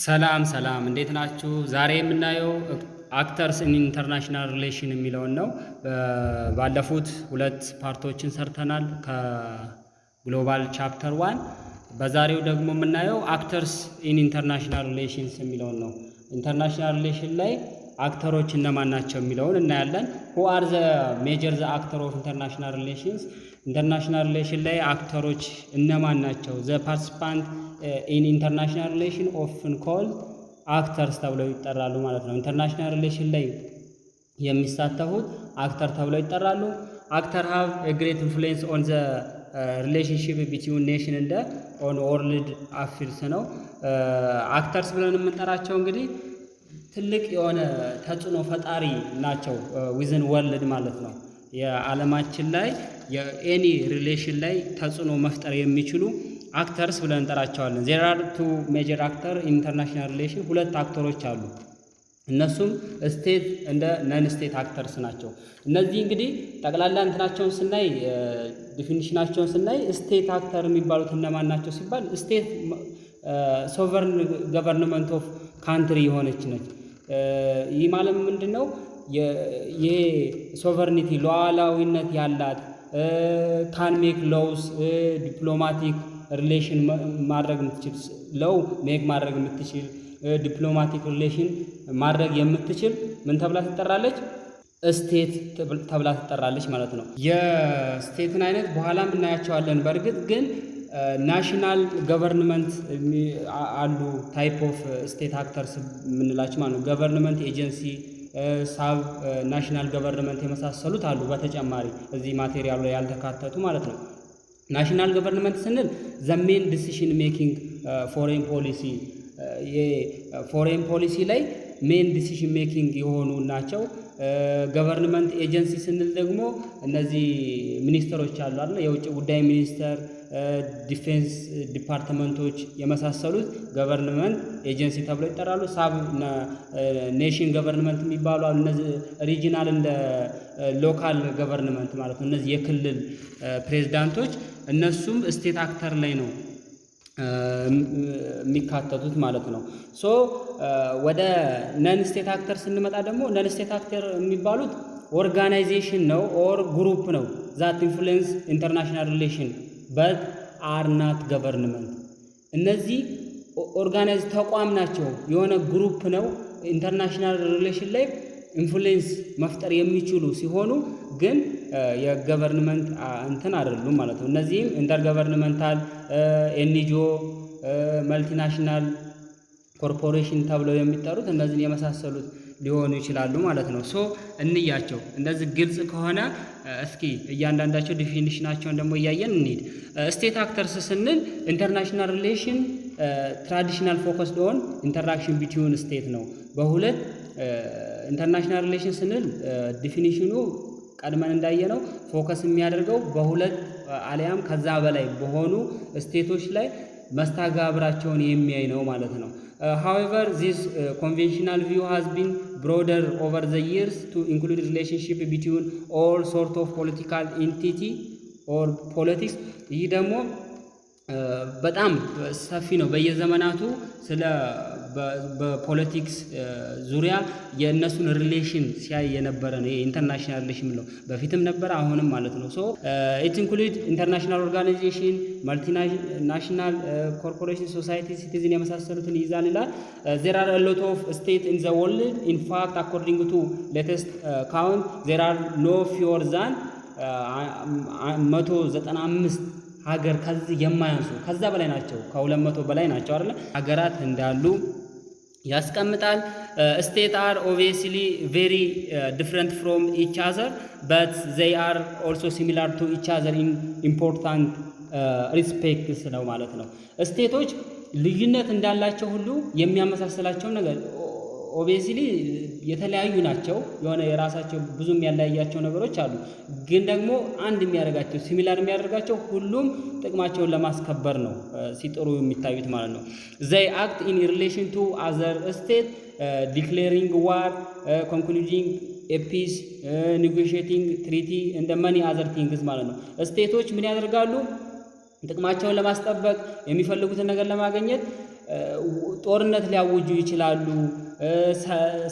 ሰላም ሰላም እንዴት ናችሁ? ዛሬ የምናየው አክተርስ ኢን ኢንተርናሽናል ሪሌሽን የሚለውን ነው። ባለፉት ሁለት ፓርቶችን ሰርተናል ከግሎባል ቻፕተር 1። በዛሬው ደግሞ የምናየው አክተርስ ኢን ኢንተርናሽናል ሪሌሽንስ የሚለውን ነው። ኢንተርናሽናል ሪሌሽን ላይ አክተሮች እነማን ናቸው የሚለውን እናያለን። who are the major the actor of international relations? ኢንተርናሽናል ሪሌሽን ላይ አክተሮች እነማን ናቸው? the participant in international relation often called actors ተብለው ይጠራሉ ማለት ነው። ኢንተርናሽናል ሪሌሽን ላይ የሚሳተፉት አክተር ተብለው ይጠራሉ። አክተር have a great influence on the relationship between nation and on world affairs ነው። አክተርስ ብለን የምንጠራቸው እንግዲህ ትልቅ የሆነ ተጽዕኖ ፈጣሪ ናቸው ዊዝን ወርልድ ማለት ነው። የዓለማችን ላይ የኤኒ ሪሌሽን ላይ ተጽዕኖ መፍጠር የሚችሉ አክተርስ ብለን እንጠራቸዋለን። ዜር አር ቱ ሜጀር አክተር ኢንተርናሽናል ሪሌሽን፣ ሁለት አክተሮች አሉ። እነሱም ስቴት እንደ ነን ስቴት አክተርስ ናቸው። እነዚህ እንግዲህ ጠቅላላ እንትናቸውን ስናይ ዲፊኒሽናቸውን ስናይ ስቴት አክተር የሚባሉት እነማን ናቸው ሲባል ስቴት ሶቨርን ገቨርንመንት ኦፍ ካንትሪ የሆነች ነች። ይህ ማለት ምንድን ነው? ይሄ ሶቨርኒቲ ሉዓላዊነት ያላት ካን ሜክ ሎውስ ዲፕሎማቲክ ሪሌሽን ማድረግ የምትችል ለው ሜክ ማድረግ የምትችል ዲፕሎማቲክ ሪሌሽን ማድረግ የምትችል ምን ተብላ ትጠራለች? ስቴት ተብላ ትጠራለች ማለት ነው። የስቴትን አይነት በኋላም እናያቸዋለን። በእርግጥ ግን ናሽናል ገቨርንመንት አሉ ታይፕ ኦፍ ስቴት አክተርስ የምንላቸው ማለት ነው። ገቨርንመንት ኤጀንሲ፣ ሳብ ናሽናል ገቨርንመንት የመሳሰሉት አሉ። በተጨማሪ እዚህ ማቴሪያሉ ላይ ያልተካተቱ ማለት ነው። ናሽናል ገቨርንመንት ስንል ዘሜን ዲሲሽን ሜኪንግ ፎሬን ፖሊሲ የፎሬን ፖሊሲ ላይ ሜን ዲሲሽን ሜኪንግ የሆኑ ናቸው። ገቨርንመንት ኤጀንሲ ስንል ደግሞ እነዚህ ሚኒስተሮች አሉ አይደል? የውጭ ጉዳይ ሚኒስተር፣ ዲፌንስ ዲፓርትመንቶች የመሳሰሉት ገቨርንመንት ኤጀንሲ ተብለው ይጠራሉ። ሳብ ኔሽን ገቨርንመንት የሚባሉ አሉ። እነዚህ ሪጂናል እንደ ሎካል ገቨርንመንት ማለት ነው። እነዚህ የክልል ፕሬዝዳንቶች እነሱም ስቴት አክተር ላይ ነው የሚካተቱት ማለት ነው። ሶ ወደ ነን ስቴት አክተር ስንመጣ ደግሞ ነን ስቴት አክተር የሚባሉት ኦርጋናይዜሽን ነው ኦር ግሩፕ ነው ዛት ኢንፍሉዌንስ ኢንተርናሽናል ሪሌሽን በት አር ናት ገቨርንመንት። እነዚህ ኦርጋናይዝ ተቋም ናቸው፣ የሆነ ግሩፕ ነው ኢንተርናሽናል ሪሌሽን ላይ ኢንፍሉዌንስ መፍጠር የሚችሉ ሲሆኑ ግን የገቨርንመንት እንትን አይደሉም ማለት ነው። እነዚህም ኢንተር ገቨርንመንታል ኤንጂኦ፣ መልቲናሽናል ኮርፖሬሽን ተብለው የሚጠሩት እነዚህን የመሳሰሉት ሊሆኑ ይችላሉ ማለት ነው። ሶ እንያቸው። እንደዚህ ግልጽ ከሆነ እስኪ እያንዳንዳቸው ዲፊኒሽናቸውን ደግሞ እያየን እንሂድ። ስቴት አክተርስ ስንል ኢንተርናሽናል ሪሌሽን ትራዲሽናል ፎከስድ ኦን ኢንተራክሽን ቢትዊን ስቴት ነው። በሁለት ኢንተርናሽናል ሪሌሽን ስንል ዲፊኒሽኑ ቀድመን እንዳየነው ፎከስ የሚያደርገው በሁለት አሊያም ከዛ በላይ በሆኑ ስቴቶች ላይ መስተጋብራቸውን የሚያይ ነው ማለት ነው። however this conventional view has been broader over the years to include relationship between all sort of political entity or politics። ይህ ደግሞ በጣም ሰፊ ነው። በየዘመናቱ ስለ በፖለቲክስ ዙሪያ የእነሱን ሪሌሽን ሲያይ የነበረ ነው። ኢንተርናሽናል ሪሌሽን ነው፣ በፊትም ነበር አሁንም ማለት ነው። ሶ ኢት ኢንክሉድ ኢንተርናሽናል ኦርጋናይዜሽን፣ ማልቲናሽናል ኮርፖሬሽን፣ ሶሳይቲ፣ ሲቲዝን የመሳሰሉትን ይዛል ይላል። ዜር አር አ ሎት ኦፍ ስቴት ኢን ዘ ወርልድ ኢን ፋክት አኮርዲንግ ቱ ሌተስት ካውንት ዜር አር ኖ ፊወር ዛን 195 ሀገር ከዚህ የማያንሱ ከዛ በላይ ናቸው፣ ከ200 በላይ ናቸው አይደል ሀገራት እንዳሉ ያስቀምጣል። ስቴት አር ኦብቪየስሊ ቬሪ ዲፍረንት ፍሮም ኢች አዘር በት ዘይ አር ኦልሶ ሲሚላር ቱ ኢች አዘር ኢን ኢምፖርታንት ሪስፔክትስ ነው ማለት ነው። ስቴቶች ልዩነት እንዳላቸው ሁሉ የሚያመሳስላቸው ነገር ኦብቪየስሊ የተለያዩ ናቸው። የሆነ የራሳቸው ብዙም ያለያያቸው ነገሮች አሉ። ግን ደግሞ አንድ የሚያደርጋቸው ሲሚላር የሚያደርጋቸው ሁሉም ጥቅማቸውን ለማስከበር ነው ሲጥሩ የሚታዩት ማለት ነው። ዘይ አክት ኢን ሪሌሽን ቱ አዘር ስቴት ዲክሌሪንግ ዋር፣ ኮንክሉዲንግ ኤፒስ፣ ኔጎሽቲንግ ትሪቲ እንደ መኒ አዘር ቲንግስ ማለት ነው። ስቴቶች ምን ያደርጋሉ? ጥቅማቸውን ለማስጠበቅ የሚፈልጉትን ነገር ለማግኘት ጦርነት ሊያውጁ ይችላሉ፣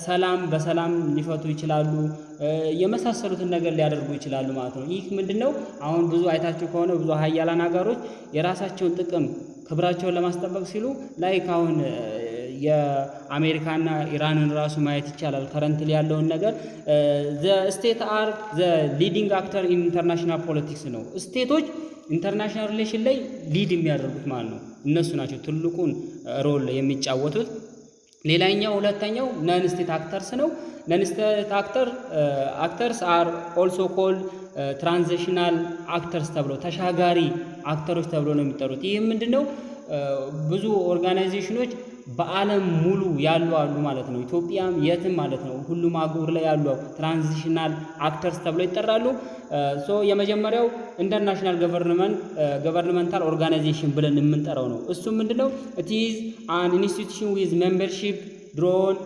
ሰላም በሰላም ሊፈቱ ይችላሉ፣ የመሳሰሉትን ነገር ሊያደርጉ ይችላሉ ማለት ነው። ይህ ምንድነው? አሁን ብዙ አይታችሁ ከሆነ ብዙ ሀያላን ሀገሮች የራሳቸውን ጥቅም ክብራቸውን ለማስጠበቅ ሲሉ ላይክ አሁን የአሜሪካና ኢራንን ራሱ ማየት ይቻላል። ከረንትሊ ያለውን ነገር ስቴት አር ሊዲንግ አክተር ኢን ኢንተርናሽናል ፖለቲክስ ነው። ስቴቶች ኢንተርናሽናል ሪሌሽን ላይ ሊድ የሚያደርጉት ማለት ነው። እነሱ ናቸው ትልቁን ሮል የሚጫወቱት። ሌላኛው ሁለተኛው ነን ስቴት አክተርስ ነው። ነን ስቴት አክተርስ አር ኦልሶ ኮልድ ትራንዚሽናል አክተርስ ተብሎ ተሻጋሪ አክተሮች ተብሎ ነው የሚጠሩት። ይህ ምንድነው? ብዙ ኦርጋናይዜሽኖች በዓለም ሙሉ ያሉ አሉ ማለት ነው። ኢትዮጵያም የትም ማለት ነው ሁሉም አህጉር ላይ ያሉ ትራንዚሽናል አክተርስ ተብሎ ይጠራሉ። የመጀመሪያው ኢንተርናሽናል ገቨርንመንታል ኦርጋናይዜሽን ብለን የምንጠራው ነው። እሱም ምንድነው? ኢት ኢዝ አን ኢንስቲትዩሽን ዊዝ ሜምበርሺፕ ድሮን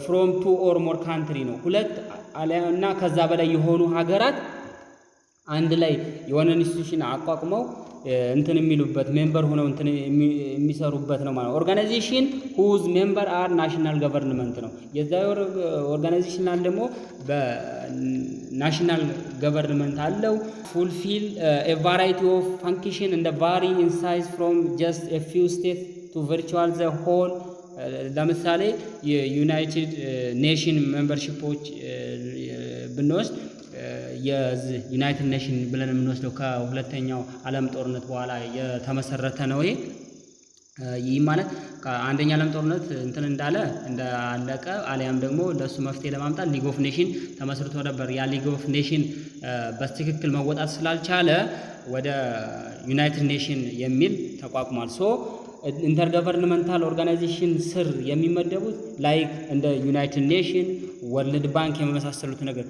ፍሮም 2 or more ካንትሪ ነው። ሁለት እና ከዛ በላይ የሆኑ ሀገራት አንድ ላይ የሆነ ኢንስቲትዩሽን አቋቁመው እንትን የሚሉበት ሜምበር ሆነው እንትን የሚሰሩበት ነው ማለት ነው። ኦርጋናይዜሽን ሁዝ ሜምበር አር ናሽናል ገቨርንመንት ነው። የዛ ኦርጋናይዜሽን ደግሞ በናሽናል ገቨርንመንት አለው። ፉልፊል ኤ ቫራይቲ ኦፍ ፋንክሽን እንደ ቫሪ ኢን ሳይዝ ፍሮም ጀስት ኤ ፊው ስቴትስ ቱ ቨርቹዋል ዘ ሆል። ለምሳሌ የዩናይትድ ኔሽን ሜምበርሺፖች ብንወስድ የዩናይትድ ኔሽን ብለን የምንወስደው ከሁለተኛው ዓለም ጦርነት በኋላ የተመሰረተ ነው። ይህ ማለት ከአንደኛ ዓለም ጦርነት እንትን እንዳለቀ አሊያም ደግሞ ለሱ መፍትሄ ለማምጣት ሊግ ኦፍ ኔሽን ተመስርቶ ነበር። ያ ሊግ ኦፍ ኔሽን በትክክል መወጣት ስላልቻለ ወደ ዩናይትድ ኔሽን የሚል ተቋቁሟል። ኢንተርገቨርንመንታል ኦርጋናይዜሽን ስር የሚመደቡት ላይክ እንደ ዩናይትድ ኔሽን፣ ወርልድ ባንክ የመሳሰሉት ነገር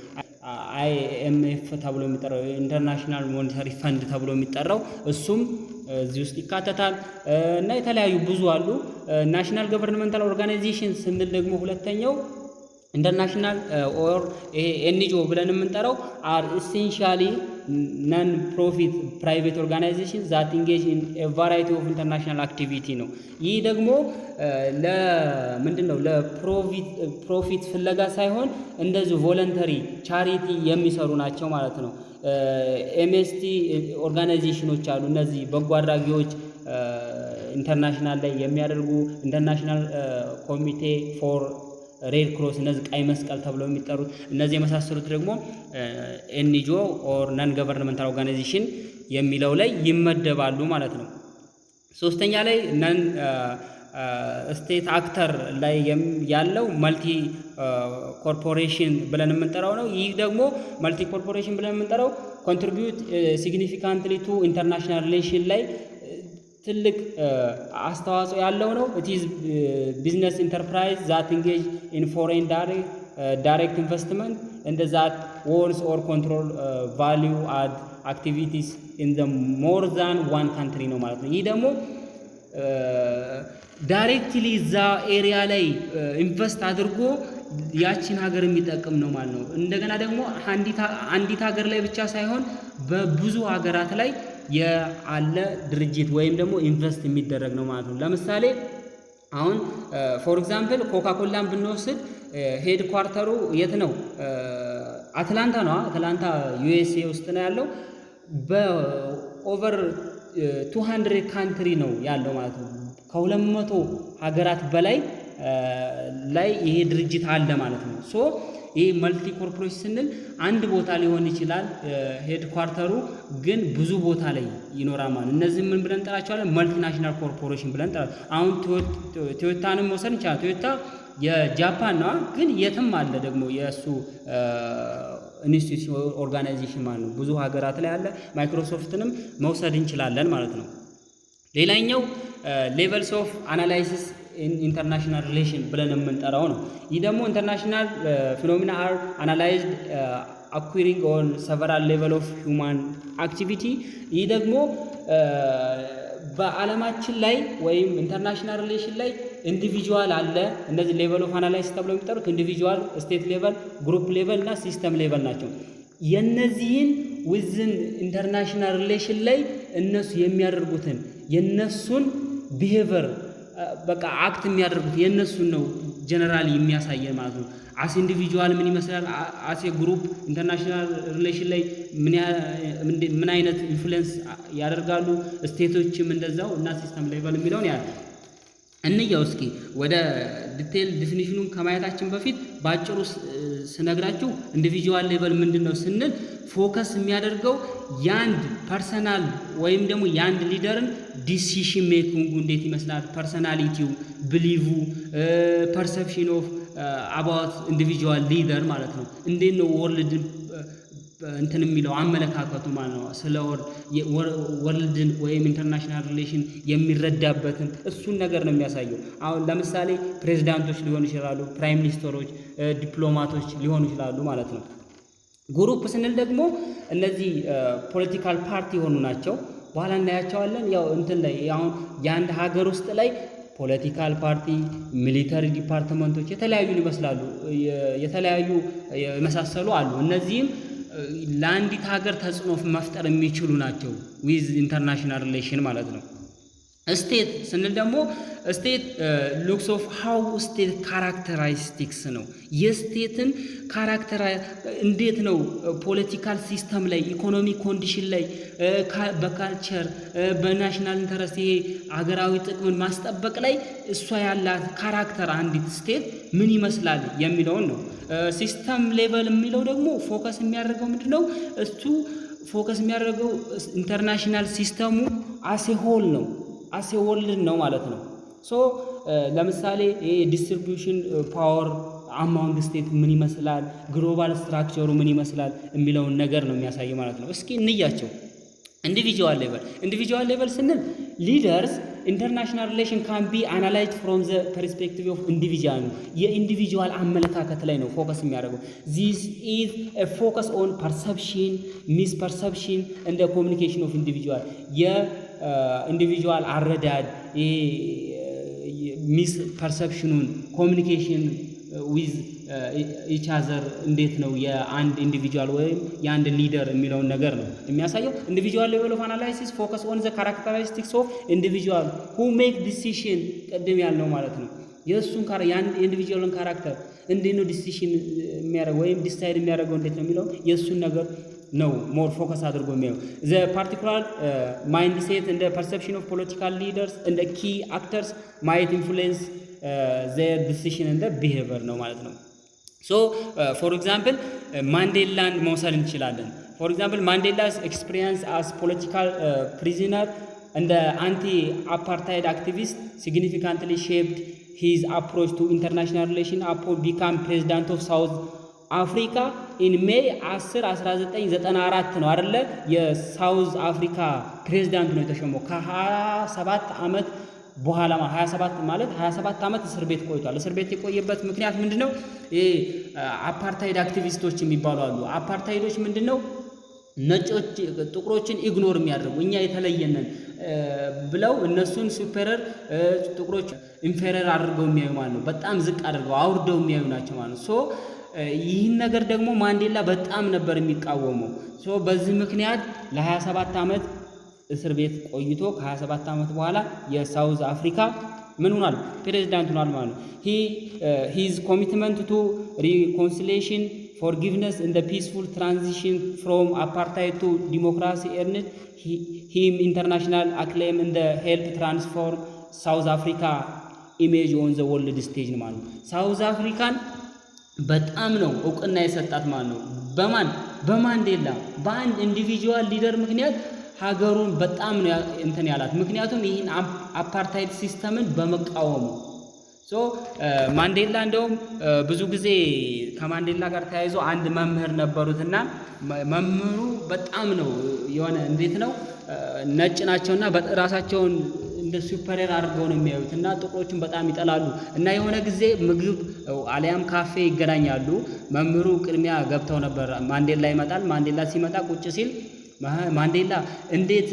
IMF ተብሎ የሚጠራው ኢንተርናሽናል ሞኔታሪ ፈንድ ተብሎ የሚጠራው እሱም እዚህ ውስጥ ይካተታል እና የተለያዩ ብዙ አሉ። ናሽናል ገቨርንመንታል ኦርጋናይዜሽን ስንል ደግሞ ሁለተኛው ኢንተርናሽናል ኦር ኤንጂኦ ብለን የምንጠራው አር ኢሴንሻሊ ነን ፕሮፊት ፕራይቬት ኦርጋናይዜሽን ዛት ኢንጌጅ ኢን ኤ ቫራይቲ ኦፍ ኢንተርናሽናል አክቲቪቲ ነው። ይህ ደግሞ ለምንድነው ለፕሮፊት ፍለጋ ሳይሆን እንደዚህ ቮለንተሪ ቻሪቲ የሚሰሩ ናቸው ማለት ነው። ኤምኤስቲ ኦርጋናይዜሽኖች አሉ። እነዚህ በጎ አድራጊዎች ኢንተርናሽናል ላይ የሚያደርጉ ኢንተርናሽናል ኮሚቴ ፎር ሬድ ክሮስ፣ እነዚህ ቀይ መስቀል ተብለው የሚጠሩት እነዚህ የመሳሰሉት ደግሞ ኤንጂኦ ኦር ነን ገቨርንመንታል ኦርጋናይዜሽን የሚለው ላይ ይመደባሉ ማለት ነው። ሶስተኛ ላይ ነን ስቴት አክተር ላይ ያለው መልቲ ኮርፖሬሽን ብለን የምንጠራው ነው። ይህ ደግሞ መልቲ ኮርፖሬሽን ብለን የምንጠራው ኮንትሪቢዩት ሲግኒፊካንትሊ ቱ ኢንተርናሽናል ሪሌሽን ላይ ትልቅ አስተዋጽኦ ያለው ነው። ኢት ኢዝ ቢዝነስ ኢንተርፕራይዝ ዛት ኢንጌጅ ኢን ፎሬን ዳይሬክት ኢንቨስትመንት እንደ ዛት ዎንስ ኦር ኮንትሮል ቫሊዩ አድ አክቲቪቲስ ኢን ዘ ሞር ዛን ዋን ካንትሪ ነው ማለት ነው። ይህ ደግሞ ዳይሬክትሊ እዛ ኤሪያ ላይ ኢንቨስት አድርጎ ያችን ሀገር የሚጠቅም ነው ማለት ነው። እንደገና ደግሞ አንዲት ሀገር ላይ ብቻ ሳይሆን በብዙ ሀገራት ላይ ያለ ድርጅት ወይም ደግሞ ኢንቨስት የሚደረግ ነው ማለት ነው። ለምሳሌ አሁን ፎር ኤግዛምፕል ኮካኮላን ብንወስድ ሄድ ኳርተሩ የት ነው? አትላንታ ነው። አትላንታ ዩኤስኤ ውስጥ ነው ያለው። በኦቨር 200 ካንትሪ ነው ያለው ማለት ነው። ከ200 ሀገራት በላይ ላይ ይሄ ድርጅት አለ ማለት ነው። ይሄ መልቲ ኮርፖሬሽን ስንል አንድ ቦታ ሊሆን ይችላል ሄድ ኳርተሩ፣ ግን ብዙ ቦታ ላይ ይኖራል ማለት። እነዚህ ምን ብለን እንጠራቸዋለን? መልቲ ናሽናል ኮርፖሬሽን ብለን እንጠራለን። አሁን ቶዮታንም መውሰድ እንችላለን። ቶዮታ የጃፓን ነው፣ ግን የትም አለ ደግሞ የእሱ ኢንስቲትዩሽን ኦርጋናይዜሽን ማለት ነው። ብዙ ሀገራት ላይ አለ። ማይክሮሶፍትንም መውሰድ እንችላለን ማለት ነው። ሌላኛው ሌቨልስ ኦፍ አናላይሲስ ኢንተርናሽናል ሪሌሽን ብለን የምንጠራው ነው። ይህ ደግሞ ኢንተርናሽናል ፊኖሚና አር አናላይዝድ አኩሪንግ ኦን ሰቨራል ሌቨል ኦፍ ሂውማን አክቲቪቲ። ይህ ደግሞ በዓለማችን ላይ ወይም ኢንተርናሽናል ሪሌሽን ላይ ኢንዲቪጁዋል አለ። እነዚህ ሌቨል ኦፍ አናላይሲስ ተብለው የሚጠሩት ኢንዲቪጁዋል፣ ስቴት ሌቨል፣ ግሩፕ ሌቨል እና ሲስተም ሌቨል ናቸው። የነዚህን ዊዝን ኢንተርናሽናል ሪሌሽን ላይ እነሱ የሚያደርጉትን የነሱን ቢሄቨር በቃ አክት የሚያደርጉት የእነሱን ነው ጀነራሊ የሚያሳየን ማለት ነው። አስ ኢንዲቪጁዋል ምን ይመስላል፣ አስ ግሩፕ ኢንተርናሽናል ሪሌሽን ላይ ምን አይነት ኢንፍሉዌንስ ያደርጋሉ፣ ስቴቶችም እንደዛው እና ሲስተም ሌቨል የሚለውን እንየው። እስኪ ወደ ዲቴል ዲፊኒሽኑን ከማየታችን በፊት በአጭሩ ስነግራችሁ ኢንዲቪጁዋል ሌቨል ምንድነው ስንል ፎከስ የሚያደርገው የአንድ ፐርሰናል ወይም ደግሞ የአንድ ሊደርን ዲሲሽን ሜኪንጉ እንዴት ይመስላል፣ ፐርሰናሊቲው፣ ብሊቭ፣ ፐርሰፕሽን ኦፍ አባውት ኢንዲቪጁዋል ሊደር ማለት ነው። እንዴት ነው ወርልድ እንትን የሚለው አመለካከቱ ማለት ነው። ስለ ወርልድን ወይም ኢንተርናሽናል ሪሌሽን የሚረዳበትን እሱን ነገር ነው የሚያሳየው። አሁን ለምሳሌ ፕሬዚዳንቶች ሊሆኑ ይችላሉ፣ ፕራይም ሚኒስተሮች፣ ዲፕሎማቶች ሊሆኑ ይችላሉ ማለት ነው። ግሩፕ ስንል ደግሞ እነዚህ ፖለቲካል ፓርቲ የሆኑ ናቸው። በኋላ እናያቸዋለን። ያው እንትን ላይ አሁን የአንድ ሀገር ውስጥ ላይ ፖለቲካል ፓርቲ፣ ሚሊተሪ ዲፓርትመንቶች የተለያዩ ይመስላሉ፣ የተለያዩ የመሳሰሉ አሉ። እነዚህም ለአንዲት ሀገር ተጽዕኖ መፍጠር የሚችሉ ናቸው ዊዝ ኢንተርናሽናል ሪሌሽን ማለት ነው። ስቴት ስንል ደግሞ ስቴት ሉክስ ኦፍ ሃው ስቴት ካራክተሪስቲክስ ነው። የስቴትን ካራክተር እንዴት ነው ፖለቲካል ሲስተም ላይ፣ ኢኮኖሚ ኮንዲሽን ላይ፣ በካልቸር፣ በናሽናል ኢንተረስት ይሄ ሀገራዊ ጥቅምን ማስጠበቅ ላይ እሷ ያላት ካራክተር አንዲት ስቴት ምን ይመስላል የሚለውን ነው። ሲስተም ሌቨል የሚለው ደግሞ ፎከስ የሚያደርገው ምንድነው? እሱ ፎከስ የሚያደርገው ኢንተርናሽናል ሲስተሙ አሴ ሆል ነው፣ አሴ ወርልድ ነው ማለት ነው። ሶ ለምሳሌ ዲስትሪቢዩሽን ፓወር አማውንት ስቴት ምን ይመስላል፣ ግሎባል ስትራክቸሩ ምን ይመስላል የሚለውን ነገር ነው የሚያሳይ ማለት ነው። እስኪ እንያቸው። ኢንዲቪጁዋል ሌቨል ስንል ሊደርስ ኢንተርናሽናል ሪሌሽን ካን ቢ አናላይዝድ ፍሮም ዘ ፐርስፔክቲቭ ኦፍ ኢንዲቪጁዋል ነው። የኢንዲቪጁዋል አመለካከት ላይ ነው ፎከስ የሚያደርገው። ዚስ ኢዝ ኤ ፎከስ ኦን ፐርሰፕሽን፣ ሚስ ፐርሰፕሽን እንደ ኮሚኒኬሽን ኦፍ ኢንዲቪጁዋል የኢንዲቪጁዋል አረዳድ ሚስ ፐርሰፕሽኑን ኮሚኒኬሽን ዊዝ ኢች አዘር እንዴት ነው የአንድ ኢንዲቪጁዋል ወይም የአንድ ሊደር የሚለውን ነገር ነው የሚያሳየው። ኢንዲቪጁዋል ሌቨል ኦፍ አናላይሲስ ፎከስ ኦን ዘ ካራክተሪስቲክስ ኦፍ ኢንዲቪጁዋል ሁ ሜክ ዲሲሽን፣ ቅድም ያልነው ማለት ነው። የእሱን የአንድ ኢንዲቪጁዋልን ካራክተር እንዴት ነው ዲሲሽን የሚያደርገው ወይም ዲሳይድ የሚያደርገው እንዴት ነው የሚለው የእሱን ነገር ነው ሞር ፎከስ አድርጎ የሚያየው። ዘ ፓርቲኩላር ማይንድ ሴት እንደ ፐርሰፕሽን ኦፍ ፖለቲካል ሊደርስ እንደ ኪ አክተርስ ማየት ኢንፍሉዌንስ ዘር ዲሲሽን እንደ ቢሄቨር ነው ማለት ነው። ሶ ፎር ኤግዛምፕል ማንዴላን መውሰድ እንችላለን። ፎር ኤግዛምፕል ማንዴላስ ኤክስፒሪየንስ አስ ፖለቲካል ፕሪዝነር እንደ አንቲ አፓርታይድ አክቲቪስት ሲግኒፊካንትሊ ሼፕድ ሂዝ አፕሮች ቱ ኢንተርናሽናል ሪሌሽን አፖን ቢካም ፕሬዚዳንት ኦፍ ሳውዝ አፍሪካ ኢን ሜይ 10 1994 ነው አይደለ? የሳውዝ አፍሪካ ፕሬዚዳንት ነው የተሾመው ከ27 ዓመት በኋላ 27 ዓመት እስር ቤት ቆይቷል። እስር ቤት የቆየበት ምክንያት ምንድነው? አፓርታይድ አክቲቪስቶች የሚባሉ አሉ። አፓርታይዶች ምንድነው? ነጮች ጥቁሮችን ኢግኖር የሚያደርጉ እኛ የተለየነን ብለው እነሱን ሱፐረር፣ ጥቁሮች ኢንፌሪየር አድርገው የሚያዩ ማለት ነው። በጣም ዝቅ አድርገው አውርደው የሚያዩ ናቸው ማለት ነው። ሶ ይህን ነገር ደግሞ ማንዴላ በጣም ነበር የሚቃወመው። ሶ በዚህ ምክንያት ለ27 ዓመት እስር ቤት ቆይቶ ከ27 ዓመት በኋላ የሳውዝ አፍሪካ ምን ሆኗል? ፕሬዚዳንት ሆኗል ማለት ነው። ሂዝ ኮሚትመንት ቱ ሪኮንሲሊዬሽን ፎርጊቭነስ እንደ ፒስፉል ትራንዚሽን ፍሮም አፓርታይድ ቱ ዲሞክራሲ ኤርንድ ሂም ኢንተርናሽናል አክሌም እንደ ሄልፕ ትራንስፎርም ሳውዝ አፍሪካ ኢሜጅ ኦን ዘ ወርልድ ስቴጅ ማለት ነው። ሳውዝ አፍሪካን በጣም ነው እውቅና የሰጣት ማለት ነው። በማንዴላ በአንድ ኢንዲቪጁዋል ሊደር ምክንያት ሀገሩን በጣም ነው እንትን ያላት። ምክንያቱም ይህን አፓርታይድ ሲስተምን በመቃወሙ። ሶ ማንዴላ እንደውም ብዙ ጊዜ ከማንዴላ ጋር ተያይዞ አንድ መምህር ነበሩትና መምህሩ በጣም ነው የሆነ እንዴት ነው ነጭ ናቸውና ራሳቸውን እንደ ሱፐሪየር አድርገው ነው የሚያዩት እና ጥቁሮችን በጣም ይጠላሉ። እና የሆነ ጊዜ ምግብ አሊያም ካፌ ይገናኛሉ። መምህሩ ቅድሚያ ገብተው ነበር። ማንዴላ ይመጣል። ማንዴላ ሲመጣ ቁጭ ሲል ማንዴላ እንዴት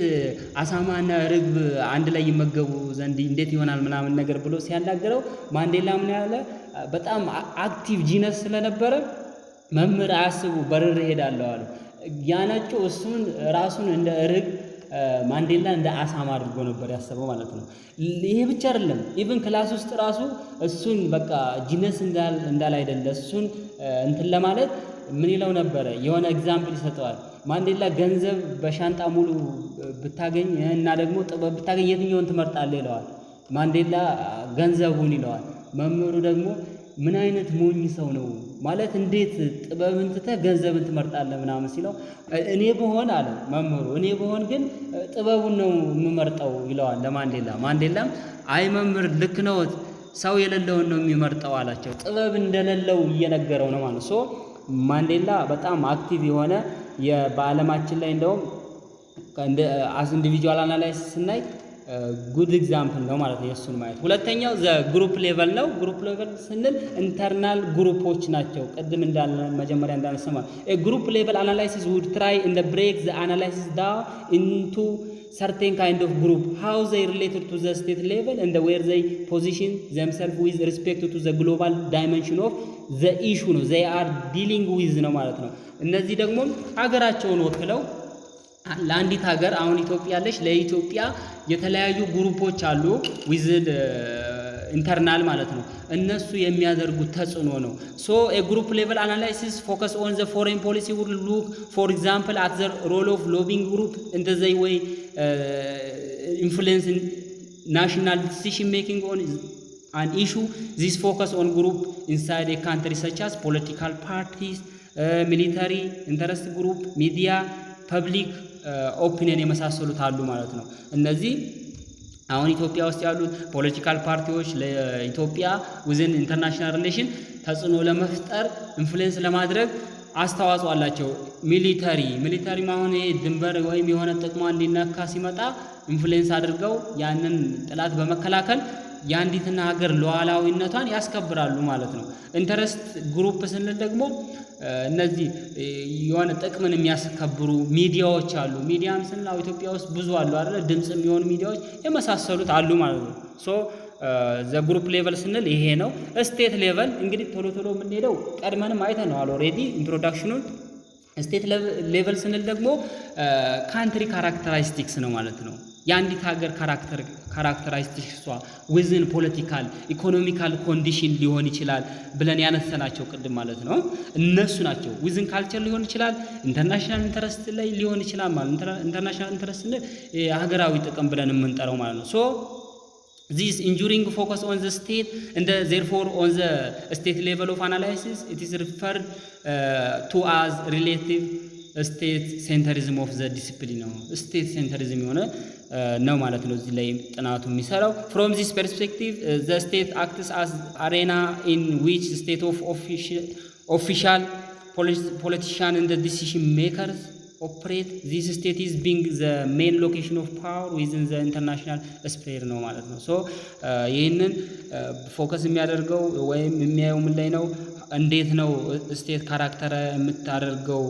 አሳማና ርግብ አንድ ላይ ይመገቡ ዘንድ እንዴት ይሆናል ምናምን ነገር ብሎ ሲያናገረው ማንዴላ ምን ያለ በጣም አክቲቭ ጂነስ ስለነበረ መምህር አያስቡ በርር ሄዳለሁ አሉ። ያነጩ እሱን ራሱን እንደ ርግብ ማንዴላ እንደ አሳማ አድርጎ ነበር ያሰበው ማለት ነው። ይሄ ብቻ አይደለም፣ ኢቭን ክላስ ውስጥ ራሱ እሱን በቃ ጂነስ እንዳል አይደለ እሱን እንትን ለማለት ምን ይለው ነበረ? የሆነ ኤግዛምፕል ይሰጠዋል። ማንዴላ ገንዘብ በሻንጣ ሙሉ ብታገኝ እና ደግሞ ጥበብ ብታገኝ የትኛውን ትመርጣለህ ይለዋል። ማንዴላ ገንዘቡን ይለዋል። መምህሩ ደግሞ ምን አይነት ሞኝ ሰው ነው ማለት እንዴት ጥበብን ትተህ ገንዘብን ትመርጣለህ ምናምን ሲለው እኔ ብሆን አለ መምህሩ፣ እኔ ብሆን ግን ጥበቡን ነው የምመርጠው ይለዋል ለማንዴላ። ማንዴላም አይ መምህር ልክ ነው፣ ሰው የሌለውን ነው የሚመርጠው አላቸው። ጥበብ እንደሌለው እየነገረው ነው ማለት ሶ ማንዴላ በጣም አክቲቭ የሆነ በዓለማችን ላይ እንደውም አስ ኢንዲቪጁዋል አናላይሲስ ስናይ ጉድ ኤግዛምፕል ነው ማለት ነው የእሱን ማየት። ሁለተኛው ዘ ግሩፕ ሌቨል ነው። ግሩፕ ሌቨል ስንል ኢንተርናል ግሩፖች ናቸው። ቅድም መጀመሪያ እንዳነሰማ ግሩፕ ሌቨል አናላይሲስ ውድ ትራይ እንደ ብሬክ ዘ አናላይሲስ ዳውን ኢንቱ certain kind of group, how they related to the state level and where they position themselves with respect to the global dimension of the issue ነው they are dealing with ነው ማለት ነው። እነዚህ ደግሞ ሀገራቸውን ወክለው ለአንዲት ሀገር አሁን ኢትዮጵያ ያለች ለኢትዮጵያ የተለያዩ ግሩፖች አሉ ዊዝን ኢንተርናል ማለት ነው። እነሱ የሚያደርጉት ተጽዕኖ ነው። ሶ a group level analysis focus on the foreign policy would look for example at the role of lobbying group in the way influence in national decision making on an issue. This focus on group inside a country such as political parties, military interest group, media, public opinion የመሳሰሉት አሉ ማለት ነው። እነዚህ አሁን ኢትዮጵያ ውስጥ ያሉት ፖለቲካል ፓርቲዎች ለኢትዮጵያ ዊዝን ኢንተርናሽናል ሪሌሽን ተጽዕኖ ለመፍጠር ኢንፍሉዌንስ ለማድረግ አስተዋጽኦ አላቸው። ሚሊተሪ አሁን ድንበር ወይም የሆነ ጥቅሟ እንዲነካ ሲመጣ ኢንፍሉዌንስ አድርገው ያንን ጥላት በመከላከል የአንዲትና ሀገር ሉዓላዊነቷን ያስከብራሉ ማለት ነው። ኢንተረስት ግሩፕ ስንል ደግሞ እነዚህ የሆነ ጥቅምን የሚያስከብሩ ሚዲያዎች አሉ። ሚዲያም ስንል ኢትዮጵያ ውስጥ ብዙ አሉ አይደል? ድምጽ የሚሆኑ ሚዲያዎች የመሳሰሉት አሉ ማለት ነው። ሶ ዘ ግሩፕ ሌቨል ስንል ይሄ ነው። ስቴት ሌቨል እንግዲህ ቶሎ የምንሄደው ቀድመንም አይተነዋል ኦልሬዲ ኢንትሮዳክሽኑን። ስቴት ሌቨል ስንል ደግሞ ካንትሪ ካራክተሪስቲክስ ነው ማለት ነው። የአንዲት ሀገር ካራክተሪስቲክሷ ዊዝን ፖለቲካል ኢኮኖሚካል ኮንዲሽን ሊሆን ይችላል ብለን ያነሳናቸው ቅድም ማለት ነው። እነሱ ናቸው። ዊዝን ካልቸር ሊሆን ይችላል፣ ኢንተርናሽናል ኢንተረስት ላይ ሊሆን ይችላል ማለት ነው። ኢንተርናሽናል ኢንተረስት ሀገራዊ ጥቅም ብለን የምንጠራው ማለት ነው። ሶ this enduring focus on the state and therefore on the state level of analysis it is referred to as relative state centrism of the discipline ነው። state centrism የሆነ ነው ማለት ነው። እዚህ ላይ ጥናቱ የሚሰራው from this perspective the state acts as arena in which the state of official politician and the decision makers operate. This state is being the main location of power within the international sphere ነው ማለት ነው። ሶ ይህንን ፎከስ የሚያደርገው ወይም የሚያየው ምን ላይ ነው? እንዴት ነው ስቴት ካራክተር የምታደርገው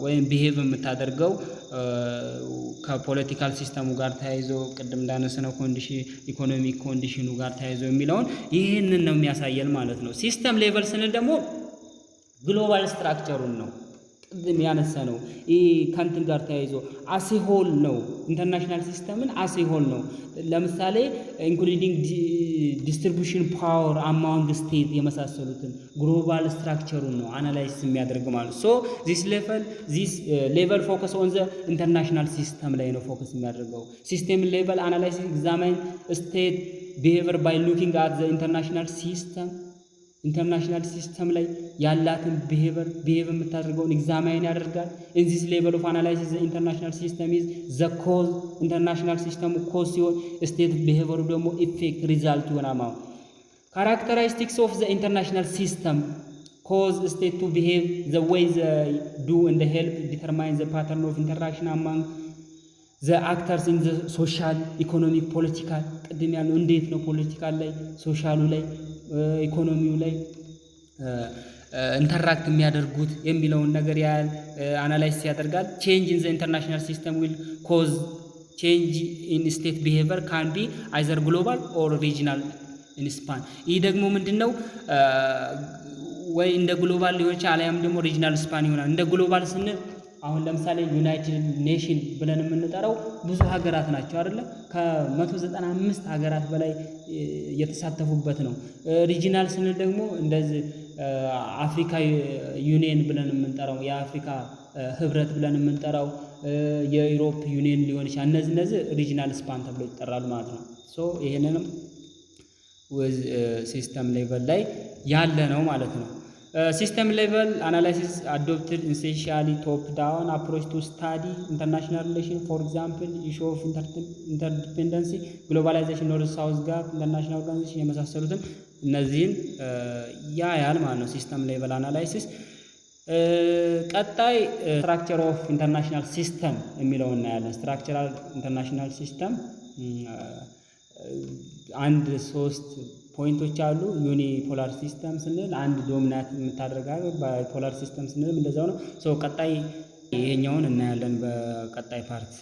ወይም ቢሄቭ የምታደርገው ከፖለቲካል ሲስተሙ ጋር ተያይዞ ቅድም እንዳነሰነው ኮንዲሽን ኢኮኖሚክ ኮንዲሽኑ ጋር ተያይዞ የሚለውን ይህንን ነው የሚያሳየን ማለት ነው። ሲስተም ሌቨል ስንል ደግሞ ግሎባል ስትራክቸሩን ነው ቅድም ያነሳ ነው። ይህ ከንትን ጋር ተያይዞ አሴሆል ነው። ኢንተርናሽናል ሲስተምን አሴሆል ነው። ለምሳሌ ኢንክሉዲንግ ዲስትሪቢዩሽን ፓወር አማንግ ስቴት የመሳሰሉትን ግሎባል ስትራክቸሩን ነው አናላይዝ የሚያደርግ ማለት ሶ ዚስ ሌቨል ፎከስ ኦን ዘ ኢንተርናሽናል ሲስተም ላይ ነው ፎከስ የሚያደርገው። ሲስተም ሌቨል አናላይሲስ ኤግዛማይን ስቴት ቢሄቪየር ባይ ሉኪንግ አት ዘ ኢንተርናሽናል ሲስተም ላይ ያላትን ቢሄቪየር የምታደርገውን ኤግዛማይን ያደርጋል። ኢን ዚስ ሌቨል ኦፍ አናላይሲስ ዘ ኢንተርናሽናል ሲስተም ኢዝ ዘ ኮዝ። ኢንተርናሽናል ሲስተሙ ኮዝ ሲሆን ስቴት ቢሄቪየሩ ደግሞ ኢፌክት ሪዛልት ይሆናል ማለት ነው። ካራክተሪስቲክስ ኦፍ ዘ ኢንተርናሽናል ሲስተም ኮዝ ስቴት ቱ ቢሄቭ ዘ ዌይ ዘ ዱ እንደ ሄልፕ ዲተርማይን ዘ ፓተርን ኦፍ ኢንተራክሽን አማንግ ዘ አክተርስ ኢን ዘ ሶሻል ኢኮኖሚክ ፖለቲካል። ቅድም ያለው እንዴት ነው ፖለቲካል ላይ ሶሻሉ ላይ ኢኮኖሚው ላይ ኢንተራክት የሚያደርጉት የሚለውን ነገር ያህል አናላይሲስ ያደርጋል። ቼንጅ ኢን ዘ ኢንተርናሽናል ሲስተም ዊል ኮዝ ቼንጅ ኢን ስቴት ቢሄቪየር ካን ቢ አይዘር ግሎባል ኦር ሪጂናል ኢን ስፓን። ይህ ደግሞ ምንድን ነው? ወይ እንደ ግሎባል ሊሆን ይችላል አሊያም ደግሞ ሪጂናል ስፓን ይሆናል። እንደ ግሎባል ስንል አሁን ለምሳሌ ዩናይትድ ኔሽን ብለን የምንጠራው ብዙ ሀገራት ናቸው አይደለ? ከ195 ሀገራት በላይ የተሳተፉበት ነው። ሪጂናል ስንል ደግሞ እንደዚህ አፍሪካ ዩኒየን ብለን የምንጠራው የአፍሪካ ህብረት ብለን የምንጠራው የዩሮፕ ዩኒየን ሊሆን ይችላል። እነዚህ ሪጂናል ስፓን ተብሎ ይጠራሉ ማለት ነው። ሶ ይሄንንም ሲስተም ሌቨል ላይ ያለ ነው ማለት ነው። ሲስተም ሌቨል አናላይሲስ አዶፕትድ ኢንሴንሻሊ ቶፕ ዳውን አፕሮች ቱ ስታዲ ኢንተርናሽናል ሪሌሽን ፎር ኤግዛምፕል ኢሹ ኦፍ ኢንተርዲፔንደንሲ፣ ግሎባላይዜሽን፣ ኖርዝ ሳውዝ ጋፕ፣ ኢንተርናሽናል ኦርጋናይዜሽን የመሳሰሉትን እነዚህን ያያል ማለት ነው ሲስተም ሌቨል አናላይሲስ። ቀጣይ ስትራክቸር ኦፍ ኢንተርናሽናል ሲስተም የሚለውን እናያለን። ስትራክቸራል ኢንተርናሽናል ሲስተም አንድ 3 ፖይንቶች አሉ። ዩኒ ፖላር ሲስተም ስንል አንድ ዶሚናንት የምታደርጋው፣ ባይፖላር ሲስተም ስንልም እንደዛው ነው። ቀጣይ ይሄኛውን እናያለን በቀጣይ ፓርት።